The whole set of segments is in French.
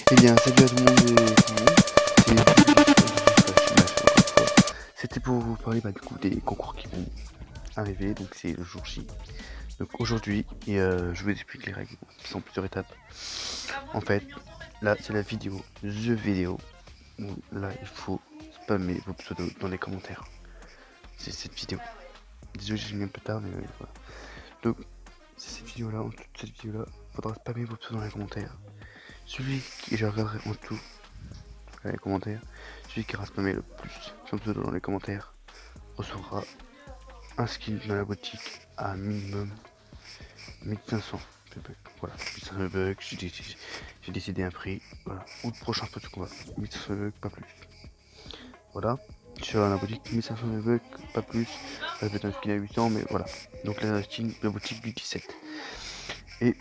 Eh bien, salut à tout le monde et tout le monde. C'était pour vous parler du coup des concours qui vont arriver, donc c'est le jour J. Donc aujourd'hui, je vous explique les règles, qui sont plusieurs étapes. En fait, là c'est la vidéo, the vidéo. Là il faut spammer vos pseudos dans les commentaires. C'est cette vidéo. Désolé, j'ai mis un peu tard, mais voilà. Donc, c'est cette vidéo là, en toute cette vidéo là, faudra spammer vos pseudos dans les commentaires. Celui qui, je regarderai en tout dans les commentaires, celui qui aura spammé le plus son pseudo dans les commentaires recevra un skin dans la boutique à minimum 1500 bucks. Voilà, 1500 bucks, j'ai décidé un prix, voilà, ou le prochain peu de combat, 1500 bucks, pas plus. Voilà, sur la boutique 1500 bucks, pas plus, ça peut être un skin à 800, mais voilà. Donc la skin, la boutique du 17. Et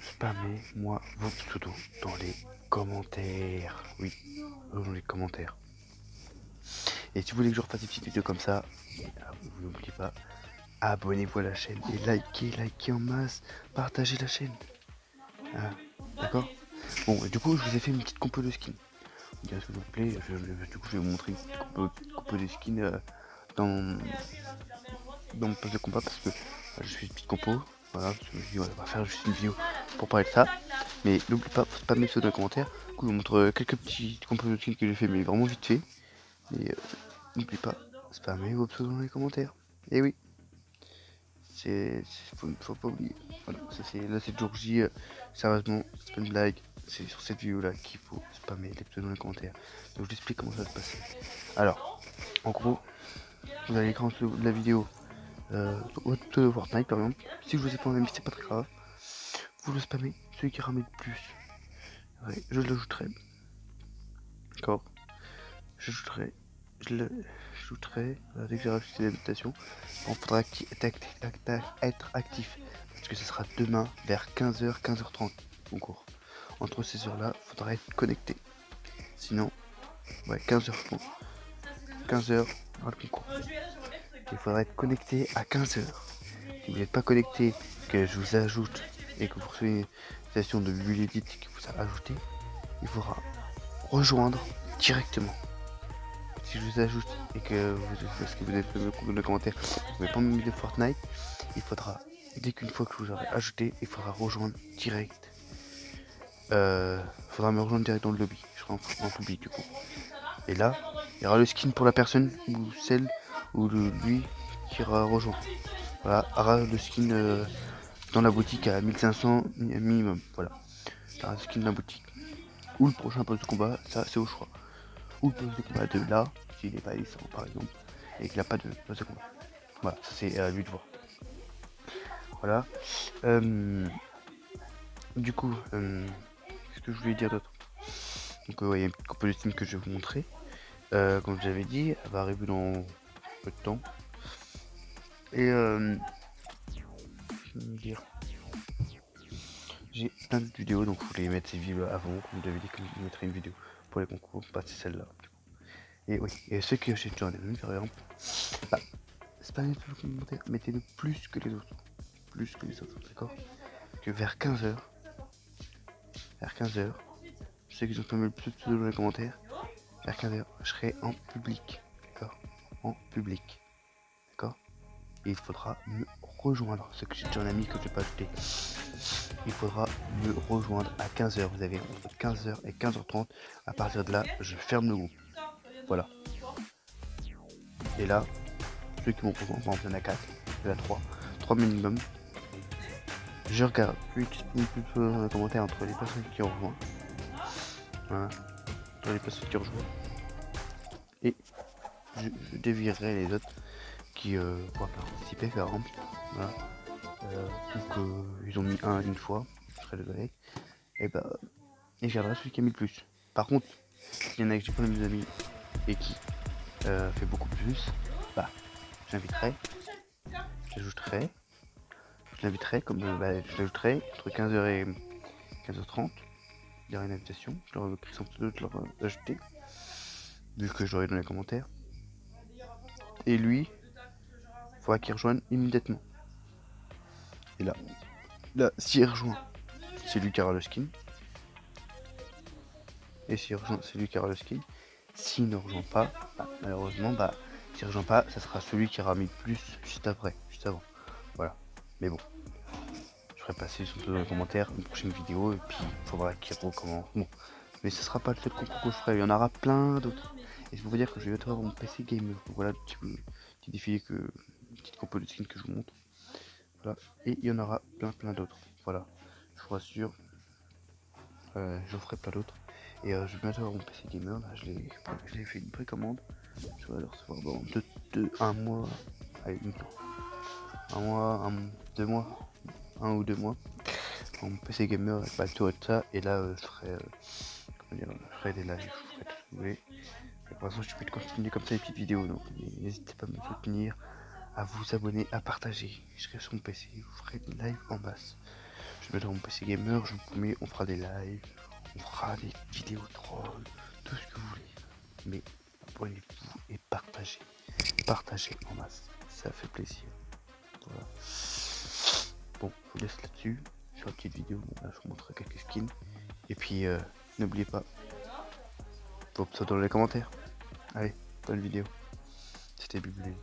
spammez moi vos pseudos dans les commentaires. Oui, dans les commentaires. Et si vous voulez que je refasse des petites vidéos comme ça, vous n'oubliez pas, abonnez-vous à la chaîne et likez en masse, partagez la chaîne. Ah, d'accord. Bon, et du coup, je vous ai fait une petite compo de skins. Bien s'il vous plaît, du coup, je vais vous montrer une petite compo de skins dans mon poste de combat parce que je fais une petite compo. Voilà, je me dis, on va faire juste une vidéo pour parler de ça. Mais n'oubliez pas, spammez ça dans les commentaires. Du coup, je vous montre quelques petits compos de skins que j'ai fait, mais vraiment vite fait. Et n'oubliez pas, spammez vos pseudos dans les commentaires. Et oui, faut pas oublier. Voilà, ça c'est là c'est jour J. Sérieusement, c'est pas une blague. C'est sur cette vidéo là qu'il faut spammer les pseudos dans les commentaires. Donc je vous explique comment ça va se passer. Alors, en gros, vous avez l'écran de la vidéo. Votre pseudo Fortnite par exemple. Si je vous ai pas en ami, c'est pas très grave. Vous le spammez, celui qui ramène le plus. Ouais, je l'ajouterai. D'accord. J'ajouterai. Je l'ajouterai dès que j'ai rajouté l'habitation. Il faudra être actif parce que ce sera demain vers 15h, 15h30 concours. Entre ces heures là, il faudra être connecté. Sinon, ouais, 15h, 15h dans le concours. Il faudra être connecté à 15h. Si vous n'êtes pas connecté, que je vous ajoute et que vous recevez une invitation de Buledit qui vous a ajouté, il faudra rejoindre directement. Si je vous ajoute et que parce que vous avez fait le commentaire, vous n'avez pas mis de Fortnite, il faudra, dès qu'une fois que vous aurez ajouté, il faudra rejoindre direct. Faudra me rejoindre direct dans le lobby, je serai en public du coup. Et là, il y aura le skin pour la personne ou celle ou lui qui aura rejoint. Voilà, aura le skin dans la boutique à 1500 minimum. Voilà, il aura le skin dans la boutique. Ou le prochain poste de combat, ça c'est au choix. Ou le poste de combat de là, s'il n'est pas licence par exemple, et qu'il n'a pas de poste de combat. Voilà, ça c'est à lui de voir. Voilà. Du coup, qu'est-ce que je voulais dire d'autre? Donc il y a une petite compo de Steam que je vais vous montrer. Comme j'avais dit, elle va arriver dans peu de temps. Et dire, j'ai plein de vidéos, donc je voulais mettre ces vidéos avant. Comme j'avais dit que je mettrais une vidéo pour les concours, pas c'est celle-là. Et oui, et ceux qui achètent genre des menus par exemple, spammez tout le commentaire, mettez-le plus que les autres. Plus que les autres, d'accord? Que vers 15h, ceux qui ont spammé le plus de dans les commentaires, vers 15h, je serai en public, d'accord? En public, d'accord? Et il faudra me rejoindre, ceux que j'ai déjà un ami que je n'ai pas ajouté. Il faudra me rejoindre à 15h. Vous avez entre 15h et 15h30. À partir de là, je ferme le groupe. Voilà. Et là, ceux qui m'ont rejoint, par exemple, il y en a 4, il y en a 3 minimum. Je regarde plus dans les commentaires entre les personnes qui ont rejoint. Voilà. Entre les personnes qui ont rejoint. Et je dévierai les autres qui pourraient participer, par exemple. Voilà. Donc ils ont mis un une fois. Je serai désolé. Et et je garderai celui qui a mis le plus. Par contre, s'il y en a que j'ai pas mes amis et qui fait beaucoup plus, j'inviterai, j'ajouterai, je l'inviterai comme je l'ajouterai entre 15h et 15h30. Il y aura une invitation, je leur écris son pseudo de leur ajouter, vu que j'aurai dans les commentaires. Et lui, il faudra qu'il rejoigne immédiatement. Et là, s'il rejoint, c'est lui qui aura le skin. et s'il rejoint, c'est lui qui aura le skin. S'il ne rejoint pas, malheureusement, s'il ne rejoint pas, ça sera celui qui aura mis le plus juste après, juste avant. Voilà. Mais bon, je ferai passer surtout dans les commentaires une prochaine vidéo et puis il faudra qu'il recommence. Bon, mais ce sera pas le seul concours que je ferai, il y en aura plein d'autres. Et je peux vous dire que je vais bientôt avoir mon PC gamer. Donc voilà, petit défilé une petite compo de skin que je vous montre. Voilà. Et il y en aura plein d'autres. Voilà, je vous rassure, j'en ferai plein d'autres. Et je vais bientôt avoir mon PC gamer. Là, je l'ai fait une précommande. Je vais le recevoir dans un mois. Allez, un mois, 2 mois, 1 ou 2 mois. Mon PC gamer avec ma tour et tout ça. Et là, je ferai des lives, je ferai tout ce que vous voulez. Mais pour l'instant, je vais continuer comme ça les petites vidéos. Donc n'hésitez pas à me soutenir, à vous abonner, à partager. Je serai sur mon PC, je vous ferai des lives en masse. Je vais mettre mon PC gamer, je vous promets, on fera des lives, on fera des vidéos trolls, tout ce que vous voulez. Mais abonnez-vous et partagez. Partagez en masse, ça fait plaisir. Voilà. Bon, je vous laisse là-dessus, sur la petite vidéo. Bon, là, je vous montrerai quelques skins. Et puis, n'oubliez pas, vos pseudos dans les commentaires. Allez, bonne vidéo. C'était Bubulé.